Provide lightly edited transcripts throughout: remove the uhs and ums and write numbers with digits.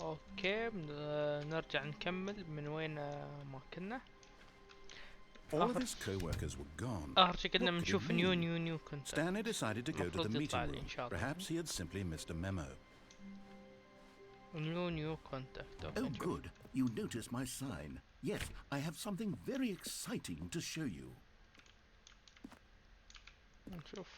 اوكي نرجع نكمل من وين ما كنا. All of his co-workers were gone. اخر شي كنا What could it بنشوف mean? نيو كنت. Stanley decided to go to the المفروض meeting يطلع لي room. إن شاء الله. Perhaps he had simply missed a memo. نيو كونتاكت. Oh good, you noticed my sign. Yes, I have something very exciting to show you. نشوف.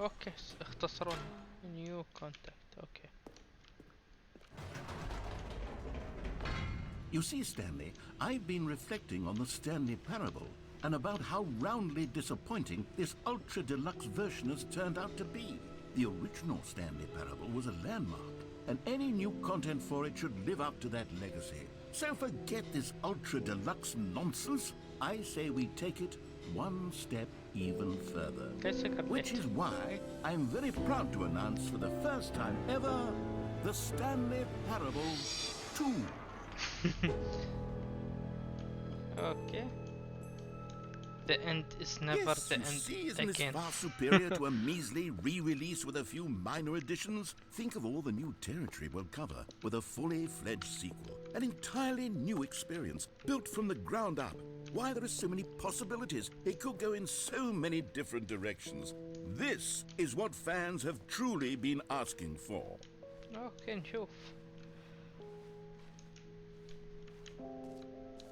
اوكي اختصرون نيو كونتاكت. اوكي. You see, Stanley, I've been reflecting on the Stanley parable and about how roundly disappointing this ultra deluxe version has turned out to be. The original Stanley parable was a landmark, and any new content for it should live up to that legacy. So forget this ultra deluxe nonsense. I say we take it one step even further. Which is why I'm very proud to announce for the first time ever the Stanley Parable 2. Okay. The end is never Yes, the you end see, isn't again. this far superior to a measly re-release with a few minor additions? Think of all the new territory we'll cover with a fully fledged sequel. An entirely new experience, built from the ground up. Why there are so many possibilities. It could go in so many different directions. This is what fans have truly been asking for. اوكي نشوف.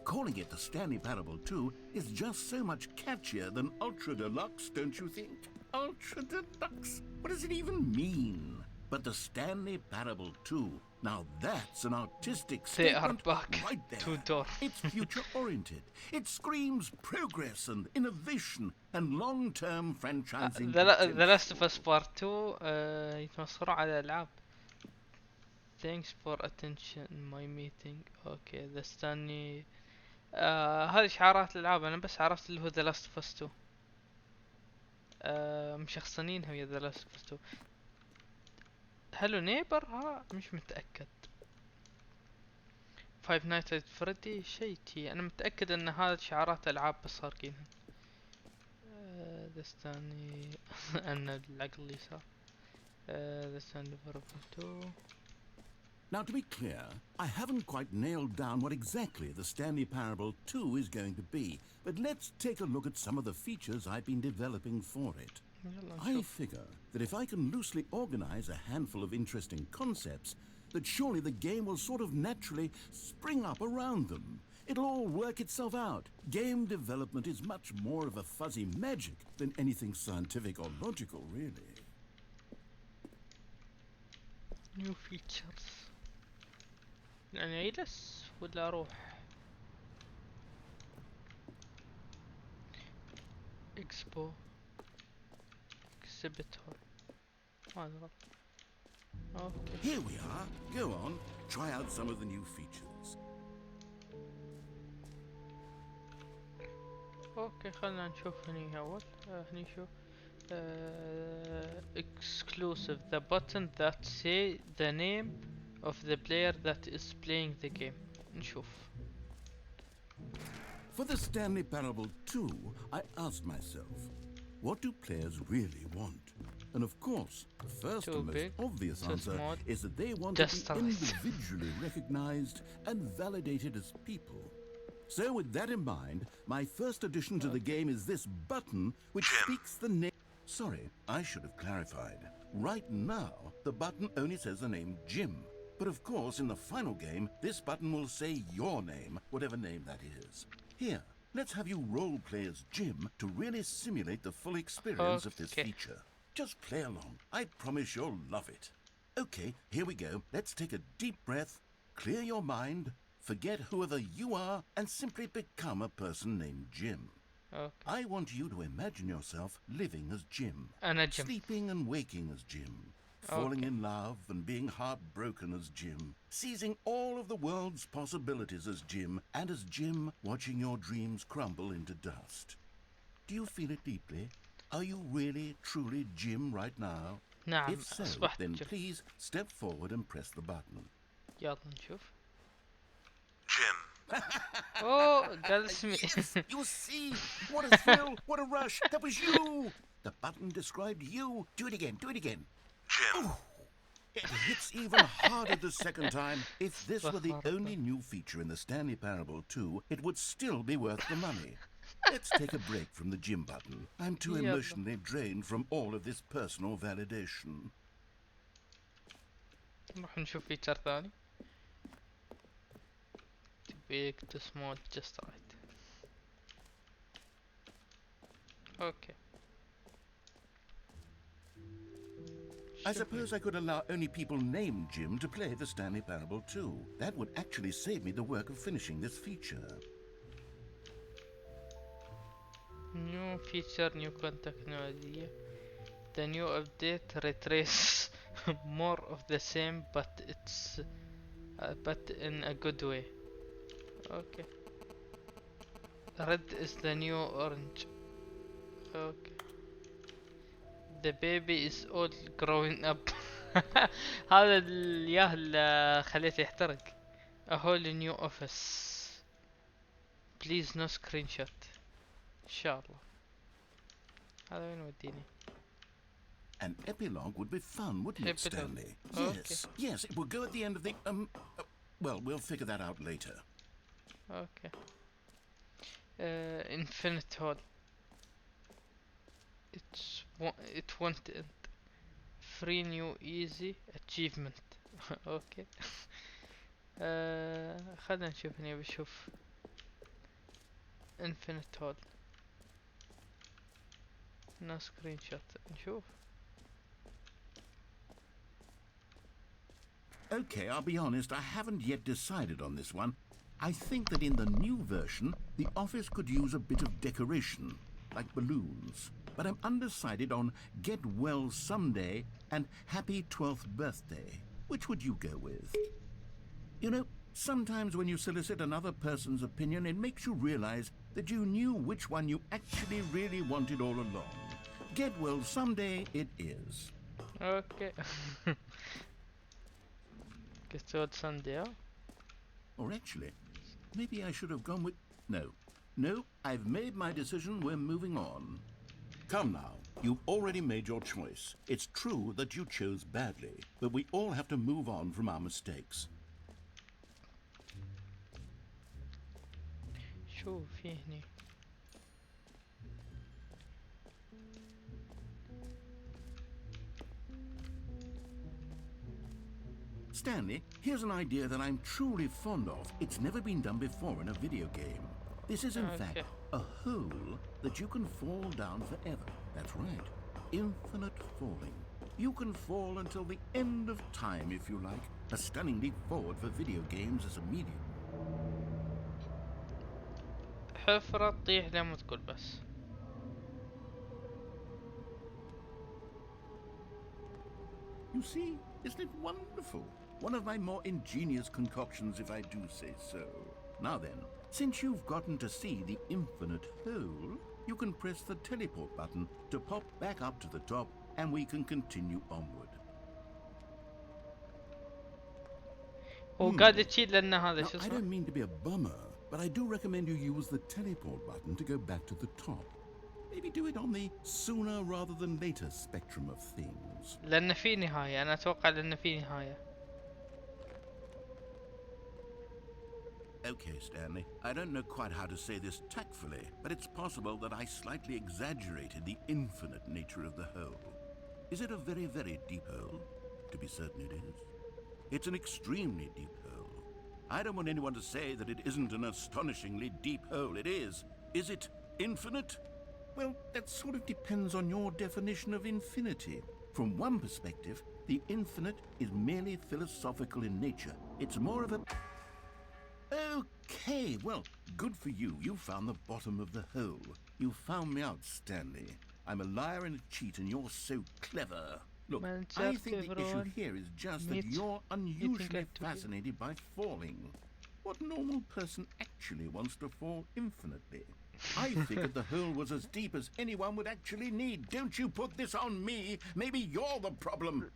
Calling it the Stanley Parable 2 is just so much catchier than Ultra Deluxe, don't you think? Ultra Deluxe? What does it even mean? But the Stanley Parable 2, now that's an artistic They are statement back right there. to door. It's future-oriented. It screams progress and innovation and long-term franchising. The Last of Us Part 2 يتمسخرون على الألعاب. Thanks for attention my meeting. Okay the Stanley. هذه شعارات الألعاب. أنا بس عرفت اللي هو The Last of Us 2. مشخصنينها ويا The Last of Us 2. هلو نيبر ها مش متأكد. Five Nights at Freddy شي تي. أنا متأكد إن هذا شعارات ألعاب بس صارقينها. The Stanley. أنا العقل اللي صار. The Stanley Parable 2. Now, to be clear, I haven't quite nailed down what exactly the Stanley Parable 2 is going to be, but let's take a look at some of the features I've been developing for it. I figure that if I can loosely organize a handful of interesting concepts, that surely the game will sort of naturally spring up around them. It'll all work itself out. Game development is much more of a fuzzy magic than anything scientific or logical, really. New features. يعني اجلس ولا اروح؟ اكسبو اكسبتور هذا غلط. اوكي. Here we are. Go on. Try out some of the new features. اوكي خلنا نشوف هني اول. هني شوف. Exclusive the button that say the name of the player that is playing the game. نشوف. For the Stanley Parable 2, I asked myself, what do players really want? And of course, the first Too and most big, obvious too answer small, is that they want just to be a list. individually recognized and validated as people. So with that in mind, my first addition to the game is this button which speaks the name. Sorry, I should have clarified. Right now, the button only says the name Jim. But of course, in the final game, this button will say your name, whatever name that is. Here, let's have you role-play as Jim to really simulate the full experience of this feature. Just play along. I promise you'll love it. Okay, here we go. Let's take a deep breath, clear your mind, forget whoever you are, and simply become a person named Jim. Okay. I want you to imagine yourself living as Jim, Jim. sleeping and waking as Jim, falling in love and being heartbroken as Jim, seizing all of the world's possibilities as Jim, and as Jim watching your dreams crumble into dust. Do you feel it deeply? Are you really, truly Jim right now? نعم. If so, then please step forward and press the button. يلا نشوف. Jim. اوه قال اسمي. Yes, you see? What a thrill, what a rush. That was you. The button described you. Do it again, do it again. Jim. It hits even harder the second time. If this were the only new feature in the Stanley Parable 2, it would still be worth the money. Let's take a break from the gym button. I'm too emotionally drained from all of this personal validation. نروح نشوف فيتشر ثاني. Too big, too small, just right. Okay. I suppose I could allow only people named Jim to play the Stanley Parable 2. That would actually save me the work of finishing this feature. New feature, new contact technology. The new update retraces more of the same, but it's but in a good way. Okay. Red is the new orange. Okay. The baby is all growing up. هذا الياه اللي خليته يحترق. A whole new office. Please no screenshot. إن شاء الله. هذا وين وديني؟ An epilogue would be fun, wouldn't it, Stanley? Yes, yes, it would go at the end of the, well, we'll figure that out later. Okay. Infinite Hall. It won't end. Free new easy achievement. Okay. خلنا نشوف هنا بشوف. Infinite Hall. No screenshot. نشوف. Okay, I'll be honest, I haven't yet decided on this one. I think that in the new version, the office could use a bit of decoration, like balloons. But I'm undecided on Get Well Someday and Happy 12th Birthday. Which would you go with? You know, sometimes when you solicit another person's opinion, it makes you realize that you knew which one you actually really wanted all along. Get Well Someday it is. Okay. Get Well Someday, huh? Or actually, maybe I should have gone with... No, I've made my decision, we're moving on. Come now, you've already made your choice. It's true that you chose badly, but we all have to move on from our mistakes. شو في هني؟ Stanley, here's an idea that I'm truly fond of. It's never been done before in a video game. This is in fact a hole that you can fall down forever. That's right. Infinite falling. You can fall until the end of time if you like. A stunning leap forward for video games as a medium. حفرة تطيح لما تقول بس. You see, isn't it wonderful? One of my more ingenious concoctions, if I do say so. Now then, since you've gotten to see the infinite hole, you can press the teleport button to pop back up to the top, and we can continue onward. وقاعد تشيل لأن هذا Now, شو I اسمه؟ don't mean to be a bummer, but I do recommend you use the teleport button to go back to the top. Maybe do it on the sooner rather than later spectrum of things. لأن في نهاية، أنا أتوقع لأن في نهاية. Okay, Stanley, I don't know quite how to say this tactfully, but it's possible that I slightly exaggerated the infinite nature of the hole. Is it a very, very deep hole? To be certain it is. It's an extremely deep hole. I don't want anyone to say that it isn't an astonishingly deep hole. It is. Is it infinite? Well, that sort of depends on your definition of infinity. From one perspective, the infinite is merely philosophical in nature. It's more of a... Okay, well, good for you. You found the bottom of the hole. You found me out, Stanley. I'm a liar and a cheat, and you're so clever. Look, I think the issue here is just that you're unusually fascinated by falling. What normal person actually wants to fall infinitely? I figured the hole was as deep as anyone would actually need. Don't you put this on me. Maybe you're the problem.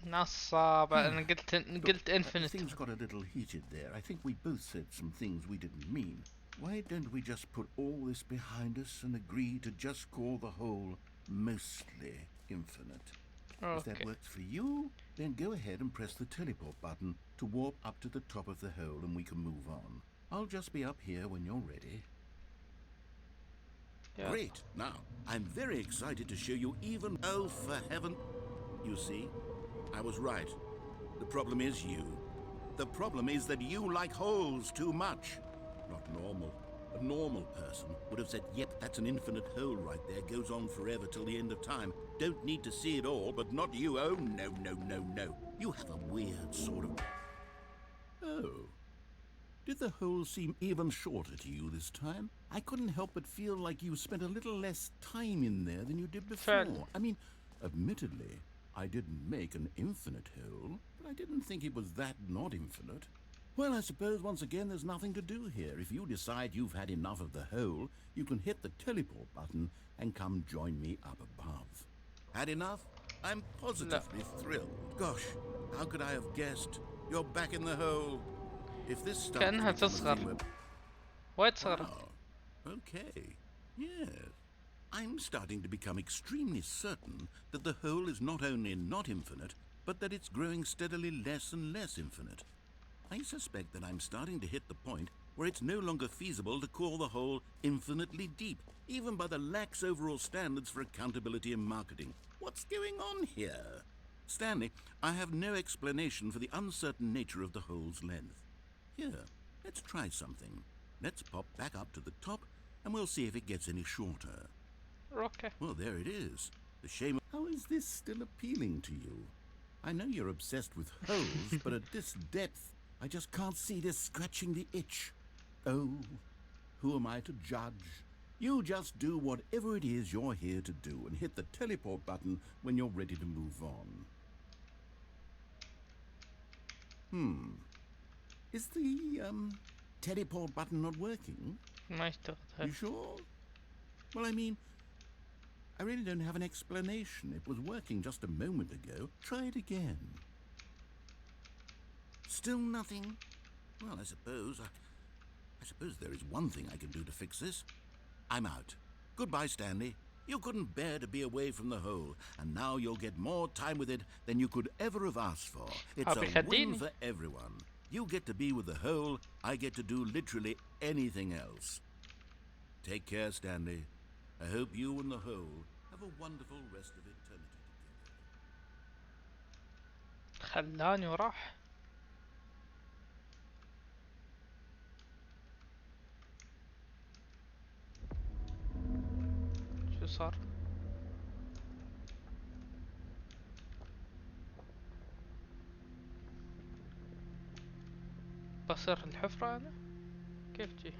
نصاب. انا قلت Things infinite. got a little heated there. I think we both said some things we didn't mean. Why don't we just put all this behind us and agree to just call the whole mostly infinite? If that اوكي. works for you, then go ahead and press the teleport button to warp up to the top of the hole and we can move on. I'll just be up here when you're ready. Yeah. Great. Now, I'm very excited to show you even... Oh, for heaven... You see, I was right. The problem is you. The problem is that you like holes too much. Not normal. A normal person would have said, yep, that's an infinite hole right there, goes on forever till the end of time. Don't need to see it all, but not you. Oh, no, no, no, no. You have a weird sort of... Oh. Did the hole seem even shorter to you this time? I couldn't help but feel like you spent a little less time in there than you did before. Fair. I mean, admittedly, I didn't make an infinite hole, but I didn't think it was that not infinite. Well, I suppose once again there's nothing to do here. If you decide you've had enough of the hole, you can hit the teleport button and come join me up above. Had enough? I'm positively thrilled. Gosh, how could I have guessed? You're back in the hole. If this starts كأنها to become a تصغر. thing where... وايد صغرت. Wow. Okay. Yes. I'm starting to become extremely certain that the hole is not only not infinite, but that it's growing steadily less and less infinite. I suspect that I'm starting to hit the point where it's no longer feasible to call the hole infinitely deep, even by the lax overall standards for accountability and marketing. What's going on here? Stanley, I have no explanation for the uncertain nature of the hole's length. Here, let's try something. Let's pop back up to the top, and we'll see if it gets any shorter. Okay. Well, there it is. The shame... How is this still appealing to you? I know you're obsessed with holes, but at this depth, I just can't see this scratching the itch. Oh, who am I to judge? You just do whatever it is you're here to do and hit the teleport button when you're ready to move on. Is the, teleport button not working? ما اشتغلت You هاي. sure? Well, I mean, I really don't have an explanation. It was working just a moment ago. Try it again. Still nothing? Well, I suppose there is one thing I can do to fix this. I'm out. Goodbye, Stanley. You couldn't bear to be away from the hole, and now you'll get more time with it than you could ever have asked for. It's a win for everyone. You get to be with the hole, I get to do literally anything else. Take care, Stanley. I hope you and the hole have a wonderful rest of eternity together. خلاني وراح. شو صار؟ بصير الحفرة أنا؟ كيف جي؟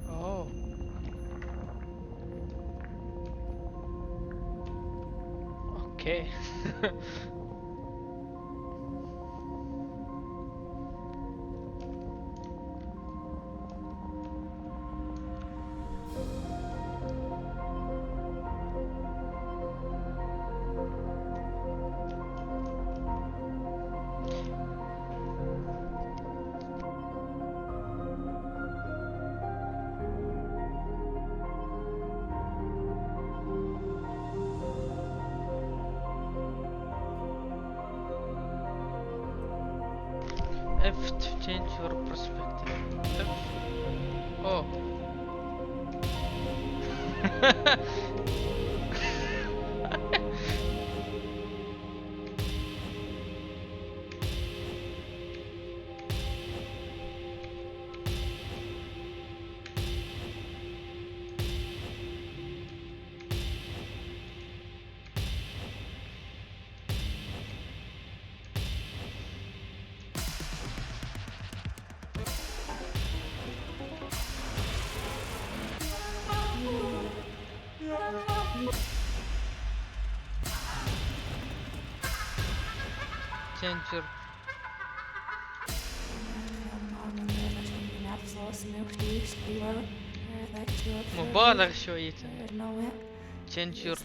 أوه. أوكي. F to change your perspective. F. Oh. Change your Net zoals möglich, lieber مبالغ شوية. change your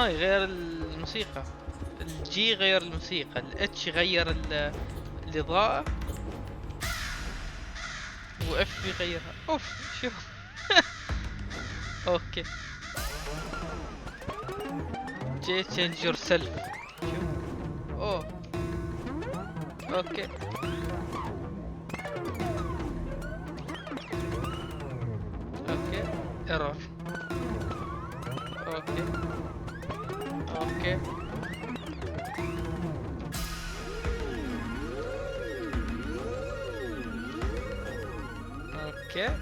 يغير الموسيقى. الجي يغير الموسيقى، الاتش يغير الاضاءة، واف يغيرها. اوف شوف. اوكي جي change yourself. شوف اوه اوكي اوكي ايرور. اوكي اوكي اوكي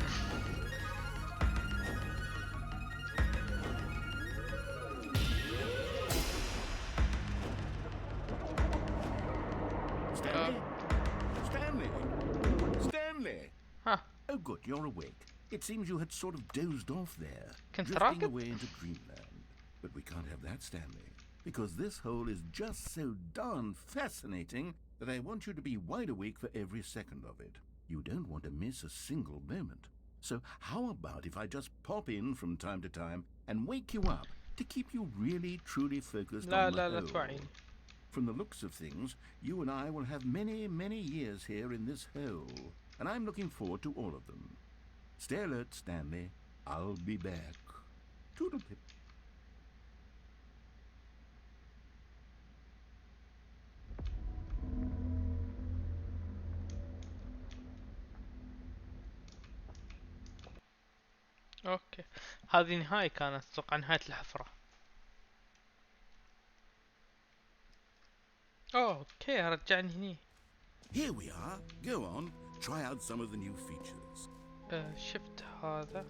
Stanley! Huh. Oh good, you're awake. It seems you had sort of dozed off there, كنت drifting راقد؟ away into dreamland. But we can't have that, Stanley, because this hole is just so darn fascinating that I want you to be wide awake for every second of it. You don't want to miss a single moment. So how about if I just pop in from time to time and wake you up to keep you really truly focused لا on the لا لا hole? توعين. From the looks of things, you and I will have many, many years here in this hole, and I'm looking forward to all of them. Stay alert, Stanley. I'll be back. Toodle-pip. اوكي هذه نهاية كانت، اتوقع نهاية الحفرة. اوكي رجعني هني. Here we are. Go on. Try out some of the new features. شفت هذا.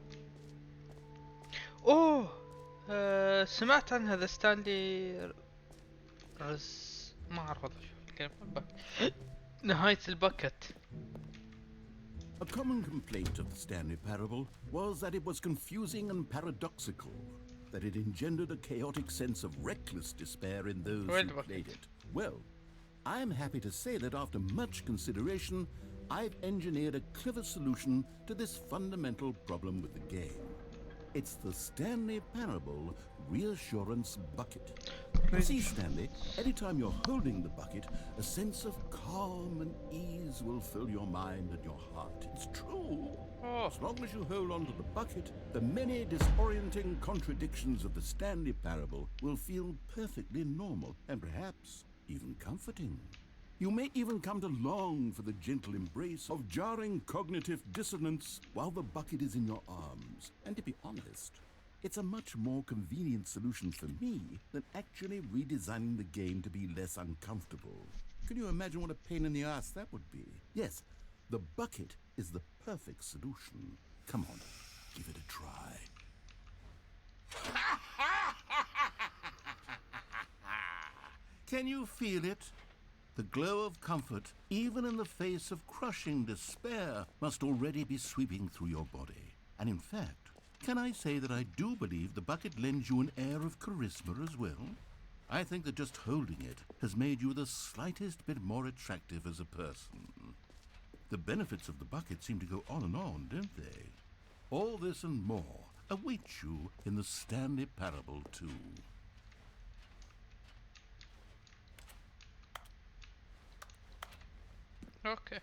اوه سمعت عن هذا ستانلي ما اعرف والله شو الكلمة. نهاية الباكت. A common complaint of the Stanley Parable was that it was confusing and paradoxical, that it engendered a chaotic sense of reckless despair in those who played it. Well, I'm happy to say that after much consideration, I've engineered a clever solution to this fundamental problem with the game. It's the Stanley Parable Reassurance Bucket. You see, Stanley, anytime you're holding the bucket, a sense of calm and ease will fill your mind and your heart. It's true. As long as you hold on to the bucket, the many disorienting contradictions of the Stanley Parable will feel perfectly normal and perhaps even comforting. You may even come to long for the gentle embrace of jarring cognitive dissonance while the bucket is in your arms. And to be honest, it's a much more convenient solution for me than actually redesigning the game to be less uncomfortable. Can you imagine what a pain in the ass that would be? Yes, the bucket is the perfect solution. Come on, give it a try. Can you feel it? The glow of comfort, even in the face of crushing despair, must already be sweeping through your body. And in fact, can I say that I do believe the bucket lends you an air of charisma as well? I think that just holding it has made you the slightest bit more attractive as a person. The benefits of the bucket seem to go on, don't they? All this and more await you in the Stanley Parable too. اوكي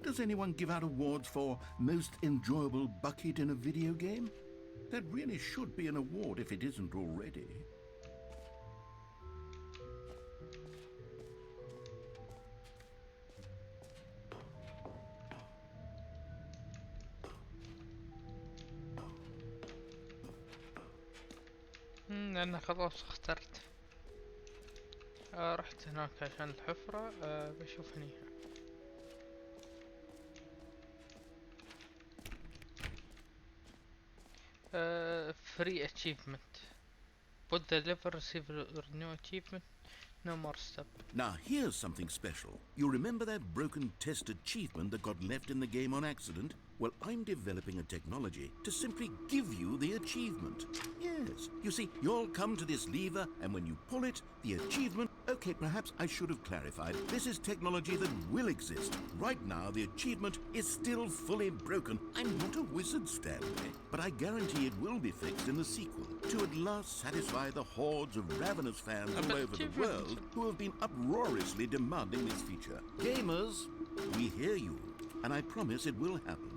Does anyone give out awards for most enjoyable bucket in a video game? That really should be an award if it isn't already. لأن خلاص اخترت. رحت هناك عشان الحفرة. بشوف هني. free achievement. Put the lever, receive new achievement. No more step. Now here's something special. You remember that broken test achievement that got left in the game on accident? Well, I'm developing a technology to simply give you the achievement. Yes, you see, you'll come to this lever, and when you pull it, the achievement... Okay, perhaps I should have clarified. This is technology that will exist. Right now, the achievement is still fully broken. I'm not a wizard, Stanley, but I guarantee it will be fixed in the sequel to at last satisfy the hordes of ravenous fans all over the world who have been uproariously demanding this feature. Gamers, we hear you, and I promise it will happen.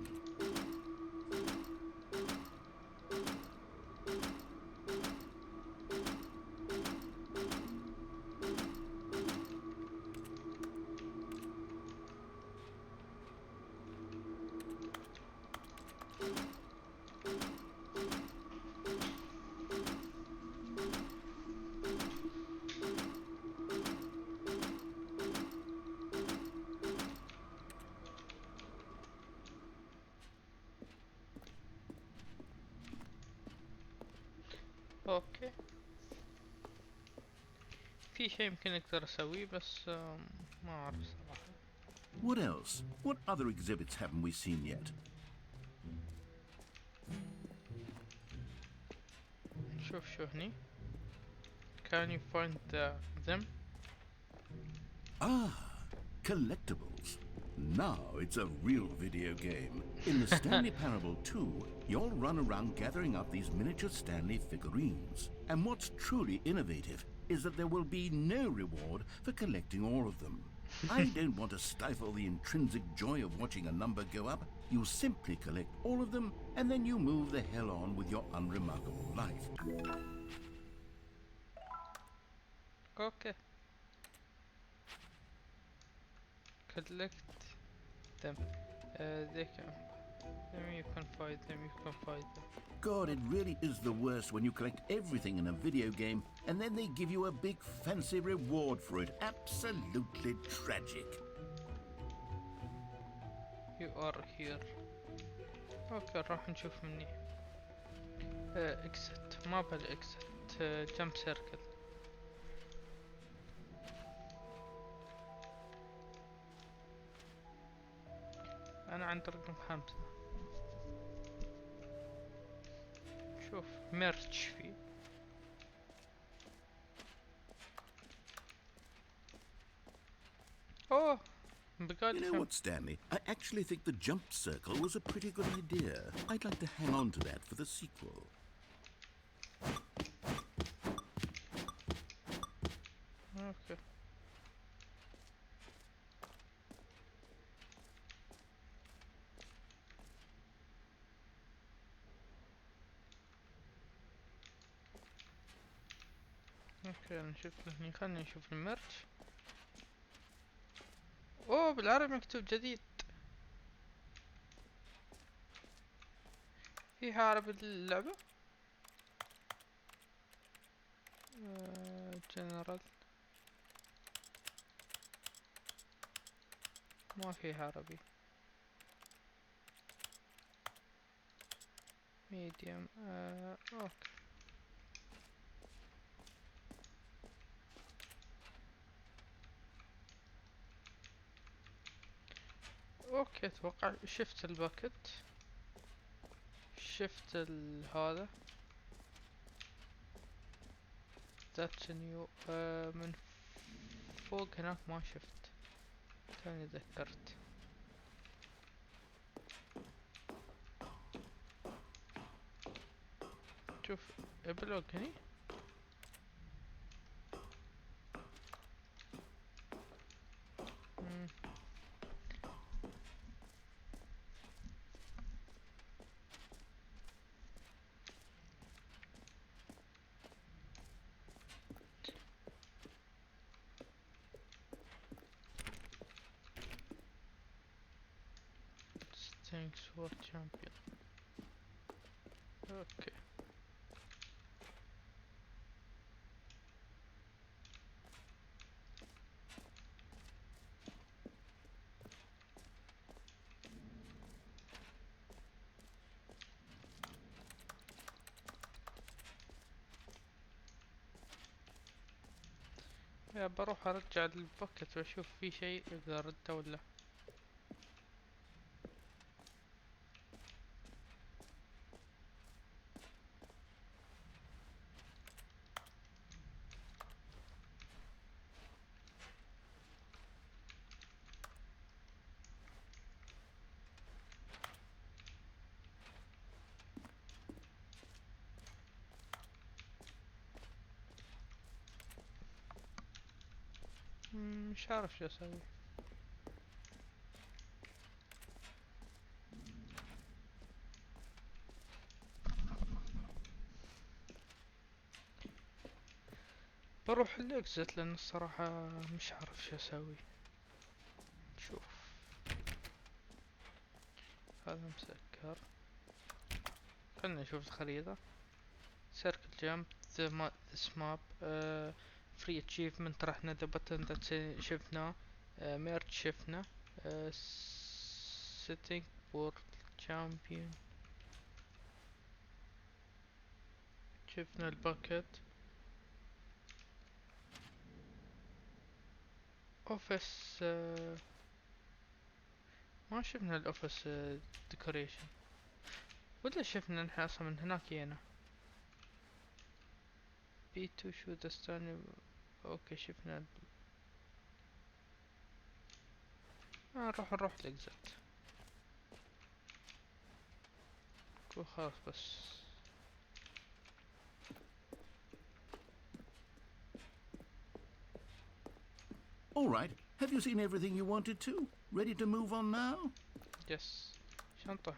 اوكي، في شيء يمكن اقدر اسويه بس ما اعرف صراحة. What else? What other exhibits haven't we seen yet? نشوف شو هني. Can you find them? Ah, collectibles. Now it's a real video game. In the Stanley Parable 2, you'll run around gathering up these miniature Stanley figurines. And what's truly innovative is that there will be no reward for collecting all of them. I don't want to stifle the intrinsic joy of watching a number go up. You simply collect all of them, and then you move the hell on with your unremarkable life. Okay. Collect them. They can. You can find them. You can find them. God, it really is the worst when you collect everything in a video game and then they give you a big fancy reward for it. Absolutely tragic. You are here. اوكي راح نشوف مني. exit. ما exit. jump circle. انا عند رقم 5. شوف ميرج فيه. اوه You know what, Stanley? I actually think the jump circle was a pretty good idea. I'd like to hang on to that for the sequel. Okay. اوكي نشوف هني، خلنا نشوف الميرج. اوه بالعربي مكتوب جديد. فيها عربي اللعبة. جنرال ما فيها عربي. ميديوم اوكي. اوكي اتوقع شفت الباكت، شفت هذا ذاتس نيو. من فوق هناك ما شفت، توني ذكرت. شوف ابلوج هني. Thanks for champion. Okay. يا بروح ارجع الباكت واشوف في شيء اقدر ارده ولا. مش عارف شو اسوي. بروح الاكزت لان الصراحة مش عارف شو اسوي. شوف هذا مسكر. خلنا نشوف الخريطة. سيركل جامب this map free achievement رحنا the button that شفناه merge شفنا setting world champion شفنا الباكت اوفيس ما شفنا الاوفيس decoration ولا شفنا نحن اصلا من هناك جينا B2 شو ذا ستانلي. اوكي شفنا نروح الاكزت خلاص بس. All right. Have you seen everything you wanted to? Ready to move on now? يس شنطة.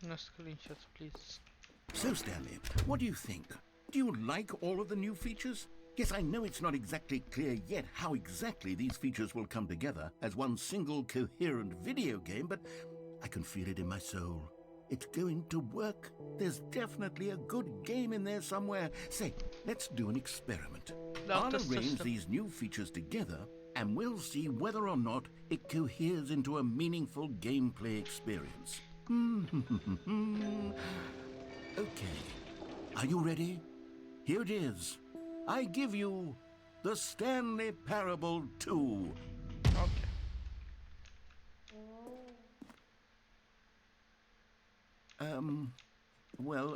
No screenshots please. So, Stanley, what do you think? Do you like all of the new features? Yes, I know it's not exactly clear yet how exactly these features will come together as one single coherent video game, but I can feel it in my soul. It's going to work. There's definitely a good game in there somewhere. Say, let's do an experiment. I'll arrange these new features together and we'll see whether or not it coheres into a meaningful gameplay experience. Okay, are you ready? Here it is. I give you the Stanley Parable 2. Okay. Well,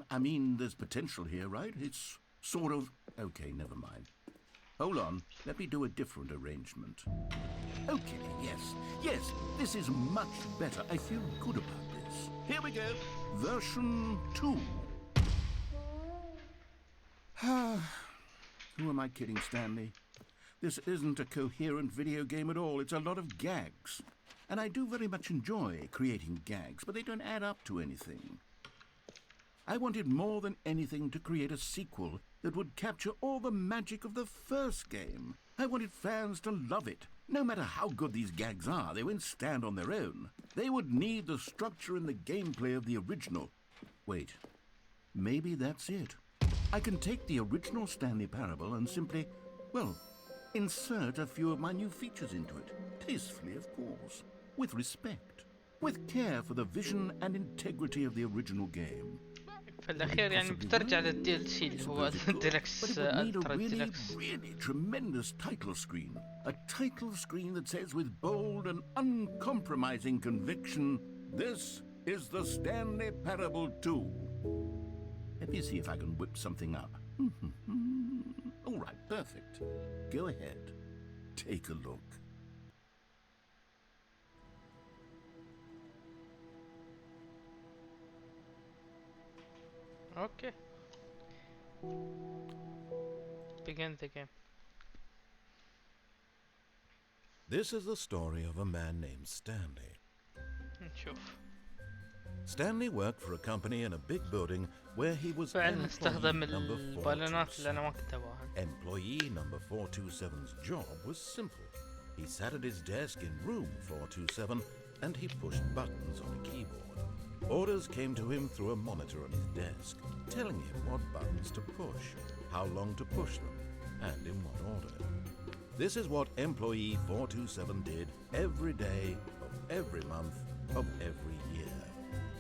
I mean, there's potential here, right? It's sort of... Okay, never mind. Hold on, let me do a different arrangement. Okay, yes, this is much better. I feel good about this. Here we go, version 2. Who am I kidding, Stanley? This isn't a coherent video game at all. It's a lot of gags. And I do very much enjoy creating gags, but they don't add up to anything. I wanted more than anything to create a sequel that would capture all the magic of the first game. I wanted fans to love it. No matter how good these gags are, they won't stand on their own. They would need the structure and the gameplay of the original. Wait, maybe that's it. I can take the original Stanley Parable and simply, well, insert a few of my new features into it. Tastefully, of course. With respect. With care for the vision and integrity of the original game. في الأخير يعني بترجع للDLC اللي هو Deluxe Ultra Deluxe. Really tremendous title screen. A title screen that says with bold and uncompromising conviction, this is the Stanley Parable 2. Let me see if I can whip something up. All right, perfect. Go ahead. Take a look. Okay. Begin the game. This is the story of a man named Stanley. نشوف. Stanley worked for a company in a big building where he was فعلا employee استخدم number البالونات اللي 427. أنا ما كتبوها. Employee number 427's job was simple. He sat at his desk in room 427 and he pushed buttons on a keyboard. Orders came to him through a monitor on his desk, telling him what buttons to push, how long to push them, and in what order. This is what employee 427 did every day of every month of every year.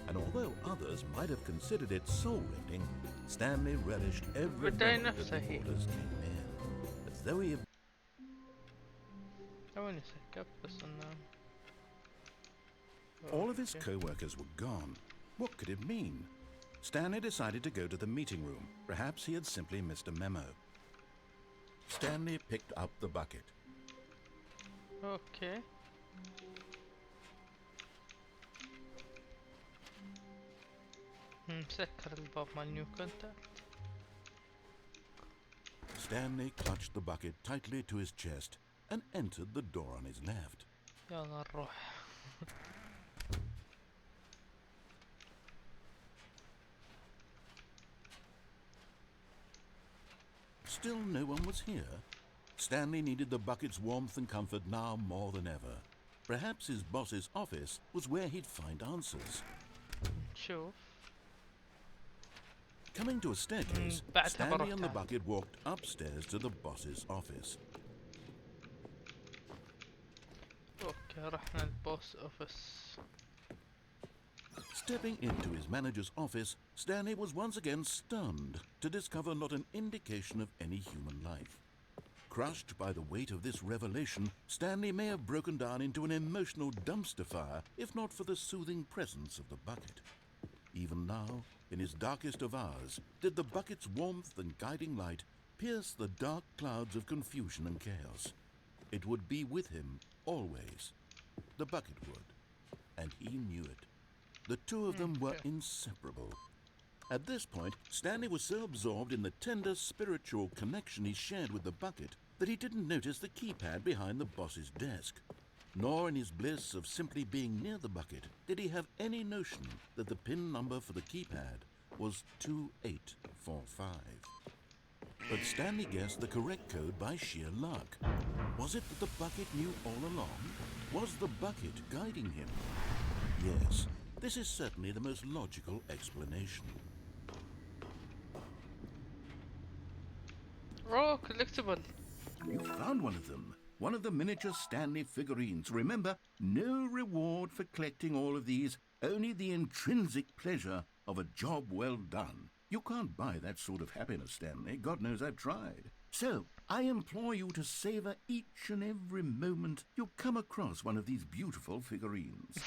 And although others might have considered it soul-rending, Stanley relished every moment that the orders came in, as though he had... All of his co-workers were gone. What could it mean? Stanley decided to go to the meeting room. Perhaps he had simply missed a memo. Stanley picked up the bucket. Okay. مسكر الباب مال نيو كونتاكت. Stanley clutched the bucket tightly to his chest and entered the door on his left. يلا نروح. Still no one was here. Stanley needed the bucket's warmth and comfort now more than ever. Perhaps his boss's office was where he'd find answers. نشوف. Coming to a staircase, بعدها Stanley بروح and the تعال. bucket walked upstairs to the boss's office. اوكي رحنا البوس اوفيس. Stepping into his manager's office, Stanley was once again stunned to discover not an indication of any human life. Crushed by the weight of this revelation, Stanley may have broken down into an emotional dumpster fire if not for the soothing presence of the bucket. Even now, in his darkest of hours, did the bucket's warmth and guiding light pierce the dark clouds of confusion and chaos. It would be with him always. The bucket would, and he knew it. The two of them were inseparable. At this point, Stanley was so absorbed in the tender spiritual connection he shared with the bucket that he didn't notice the keypad behind the boss's desk. Nor in his bliss of simply being near the bucket did he have any notion that the PIN number for the keypad was 2845. But Stanley guessed the correct code by sheer luck. Was it that the bucket knew all along? Was the bucket guiding him? Yes, this is certainly the most logical explanation. اوه collectible. You found one of them. One of the miniature Stanley figurines. Remember, no reward for collecting all of these, only the intrinsic pleasure of a job well done. You can't buy that sort of happiness, Stanley. God knows I've tried. So, I implore you to savor each and every moment you come across one of these beautiful figurines.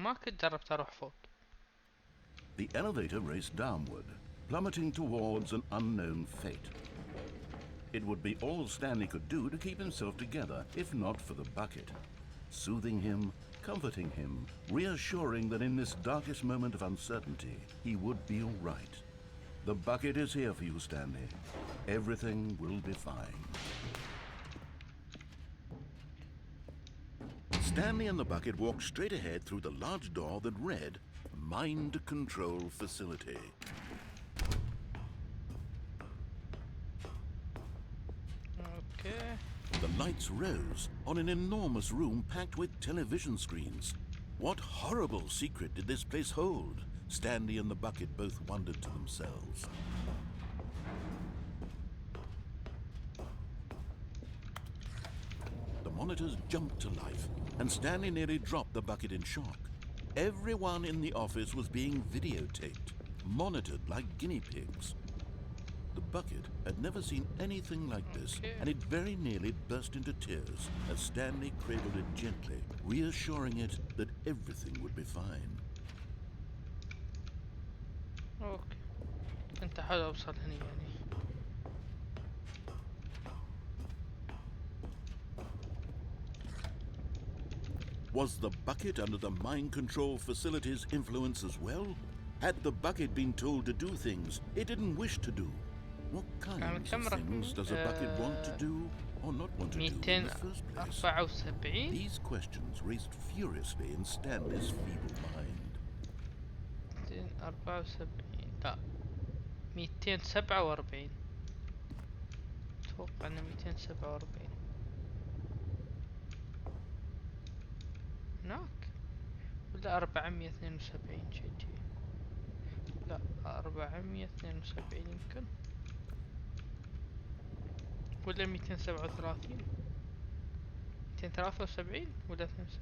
ما كنت جربت اروح فوق. The elevator raced downward, plummeting towards an unknown fate. It would be all Stanley could do to keep himself together, if not for the bucket. Soothing him, comforting him, reassuring that in this darkest moment of uncertainty, he would be all right. The bucket is here for you, Stanley. Everything will be fine. Stanley and the bucket walked straight ahead through the large door that read, Mind Control Facility. اوكي. The lights rose on an enormous room packed with television screens. What horrible secret did this place hold? Stanley and the bucket both wondered to themselves. The monitors jumped to life, and Stanley nearly dropped the bucket in shock. Everyone in the office was being videotaped, monitored like guinea pigs. The bucket had never seen anything like this, and it very nearly burst into tears as Stanley cradled it gently, reassuring it that everything would be fine. اوكي. كنت احاول اوصل هني يعني. Was the bucket under the mind control facility's influence as well? Had the bucket been told to do things it didn't wish to do? What kinds of things does a bucket want to do or not want to do in the first place? 274. These questions raced furiously in Stanley's feeble mind. 274 لا 247. اتوقع انه 247 هناك، ولا 472 شي جي. لا 472 يمكن، ولا 237 273 ولا 72.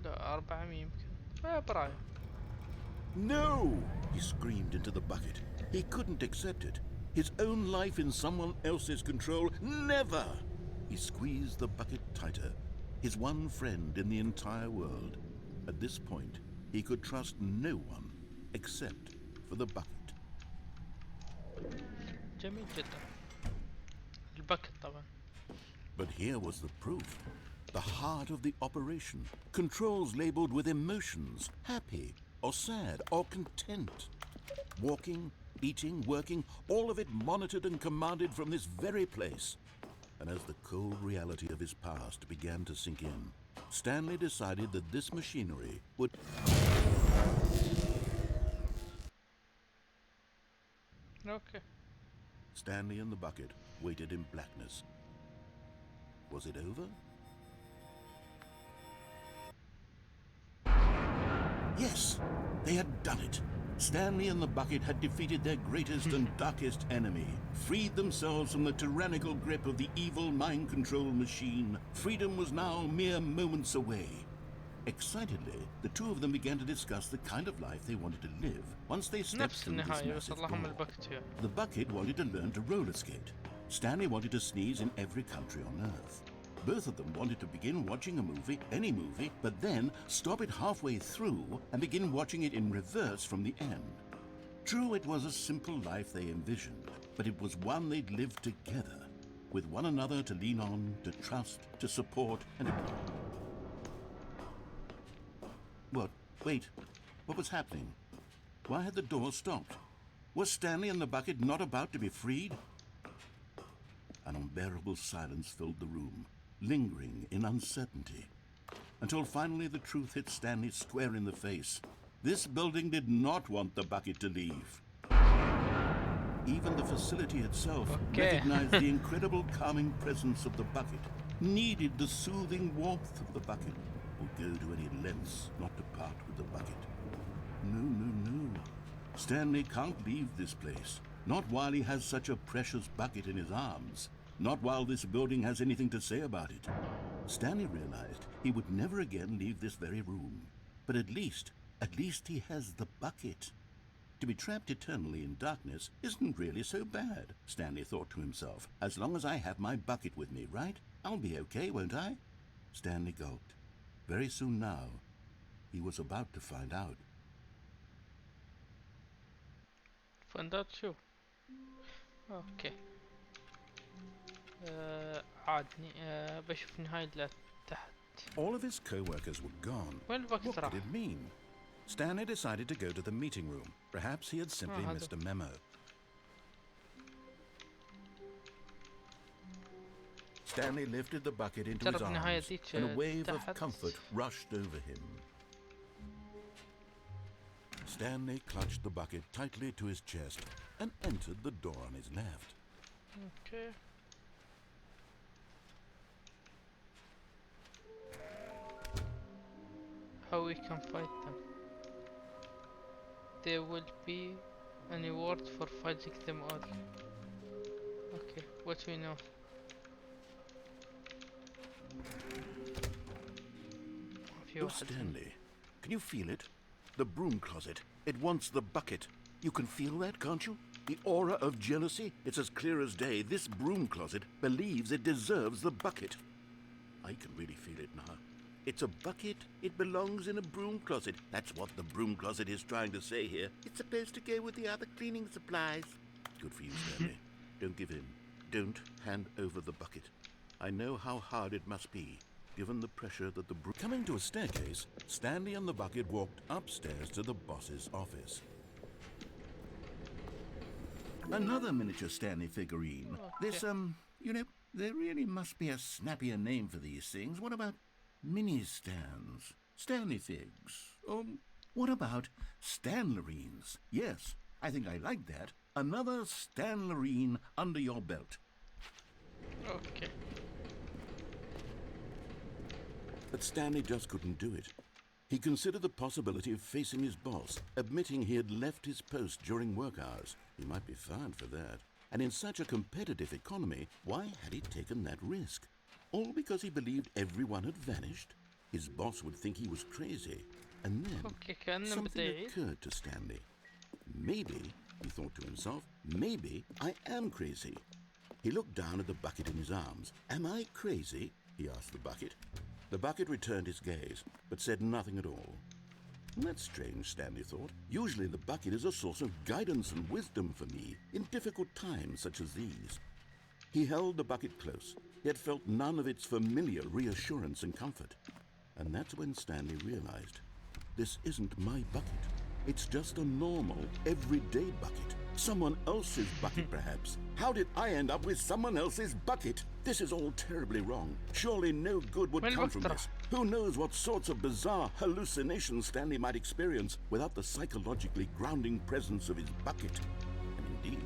لا 400 يمكن. برايم. No! He screamed into the bucket. He couldn't accept it. His own life in someone else's control, never! He squeezed the bucket tighter. His one friend in the entire world. At this point, he could trust no one except for the bucket. جميل جدا. الباكت طبعا. But here was the proof. The heart of the operation. Controls labeled with emotions, happy or sad or content. Walking, eating, working, all of it monitored and commanded from this very place. And as the cold reality of his past began to sink in, Stanley decided that this machinery would... Okay. Stanley and the bucket waited in blackness. Was it over? Yes, they had done it. Stanley and the bucket had defeated their greatest and darkest enemy, freed themselves from the tyrannical grip of the evil mind control machine. Freedom was now mere moments away. Excitedly, the two of them began to discuss the kind of life they wanted to live once they stepped نفس through this النهاية massive وصل لهم door. الباكت فيها. The bucket wanted to learn to roller skate. Stanley wanted to sneeze in every country on Earth. Both of them wanted to begin watching a movie, any movie, but then stop it halfway through and begin watching it in reverse from the end. True, it was a simple life they envisioned, but it was one they'd lived together, with one another to lean on, to trust, to support, and... What? Wait. What was happening? Why had the door stopped? Was Stanley and the bucket not about to be freed? An unbearable silence filled the room, lingering in uncertainty, until finally the truth hit Stanley square in the face. This building did not want the bucket to leave. Even the facility itself recognized the incredible calming presence of the bucket, needed the soothing warmth of the bucket, would go to any lengths not to part with the bucket. No, no, no. Stanley can't leave this place, not while he has such a precious bucket in his arms. Not while this building has anything to say about it. Stanley realized he would never again leave this very room. But at least he has the bucket. To be trapped eternally in darkness isn't really so bad, Stanley thought to himself. As long as I have my bucket with me, right? I'll be okay, won't I? Stanley gulped. Very soon now, he was about to find out. Find out شو؟ اوكي. عادني بشوف نهاية لتحت. All of his co-workers were gone. وين الباكت What راح؟ could it mean? Stanley decided to go to the meeting room. Perhaps he had simply هذا. missed a memo. Stanley lifted the bucket into his ترى بالنهاية arms, ذيك and a wave of تحت. comfort rushed over him. Stanley clutched the bucket tightly to his chest and entered the door on his left. Okay. How we can fight them? There will be an reward for fighting them all. Okay, what we know? في Oh, واحد Stanley, can you feel it? The broom closet. It wants the bucket. You can feel that, can't you? The aura of jealousy. It's as clear as day. This broom closet believes it deserves the bucket. I can really feel it now. It's a bucket. It belongs in a broom closet. That's what the broom closet is trying to say here. It's supposed to go with the other cleaning supplies. Good for you, Stanley. Don't give in. Don't hand over the bucket. I know how hard it must be, given the pressure that the broom... Coming to a staircase, Stanley and the bucket walked upstairs to the boss's office. Another miniature Stanley figurine. This, you know, there really must be a snappier name for these things. What about mini-stands? Stanley figs? What about Stanlerines? Yes, I think I like that. Another Stanlerine under your belt. Okay. But Stanley just couldn't do it. He considered the possibility of facing his boss, admitting he had left his post during work hours. He might be fired for that. And in such a competitive economy, why had he taken that risk? All because he believed everyone had vanished? His boss would think he was crazy. And then Okay, كأنه something بدأ occurred to Stanley. Maybe, he thought to himself, maybe I am crazy. He looked down at the bucket in his arms. Am I crazy? He asked the bucket. The bucket returned his gaze, but said nothing at all. That's strange, Stanley thought. Usually the bucket is a source of guidance and wisdom for me in difficult times such as these. He held the bucket close, yet felt none of its familiar reassurance and comfort. And that's when Stanley realized, this isn't my bucket. It's just a normal, everyday bucket. Someone else's bucket, perhaps. How did I end up with someone else's bucket? This is all terribly wrong. Surely no good would come from this. Who knows what sorts of bizarre hallucinations Stanley might experience without the psychologically grounding presence of his bucket. And indeed,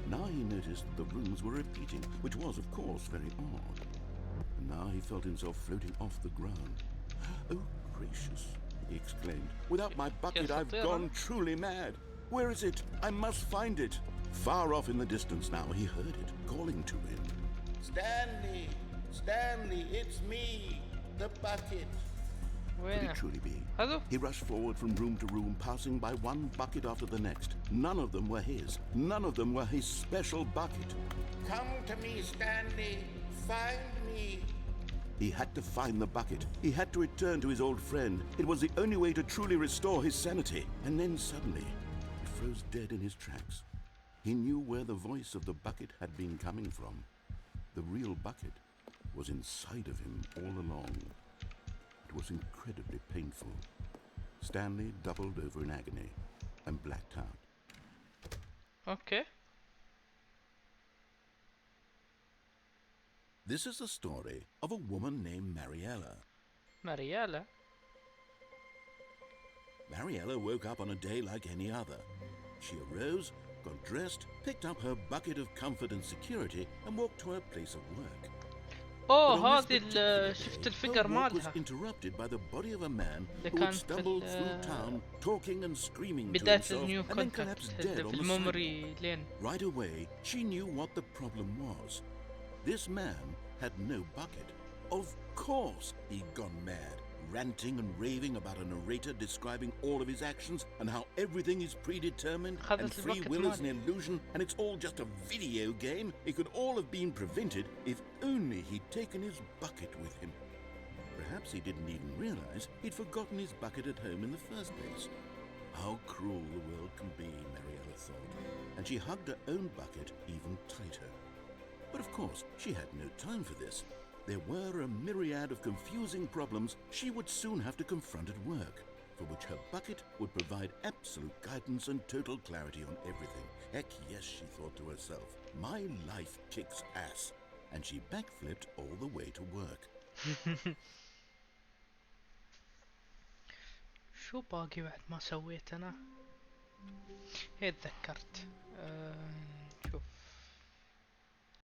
now he noticed that the rooms were repeating, which was, of course, very odd. And now he felt himself floating off the ground. Oh, gracious, he exclaimed. Without my bucket, I've gone truly mad. Where is it? I must find it. Far off in the distance now, he heard it, calling to him. Stanley! Stanley, it's me! The bucket! Could it truly be? He rushed forward from room to room, passing by one bucket after the next. None of them were his. None of them were his special bucket. Come to me, Stanley! Find me! He had to find the bucket. He had to return to his old friend. It was the only way to truly restore his sanity. And then suddenly, he froze dead in his tracks. He knew where the voice of the bucket had been coming from. The real bucket was inside of him all along. It was incredibly painful. Stanley doubled over in agony and blacked out. Okay. This is the story of a woman named Mariella. Mariella? Mariella woke up on a day like any other. She arose, got dressed, picked up her bucket of comfort and security, and walked to her place of work. اوه هذه شفت الفقر مالها. Was interrupted by the body of a man who had stumbled through town, talking and screaming to himself, and then collapsed dead on the sidewalk. Right away, she knew what the problem was. This man had no bucket. Of course he'd gone mad, ranting and raving about a narrator describing all of his actions and how everything is predetermined and free will is an illusion and it's all just a video game. It could all have been prevented if only he'd taken his bucket with him. Perhaps he didn't even realize he'd forgotten his bucket at home in the first place. How cruel the world can be, Mariella thought, and she hugged her own bucket even tighter. But of course, she had no time for this. There were a myriad of confusing problems she would soon have to confront at work, for which her bucket would provide absolute guidance and total clarity on everything. Heck yes, she thought to herself, my life kicks ass. And she backflipped all the way to work. شو باقي بعد ما سويت أنا؟ هي تذكرت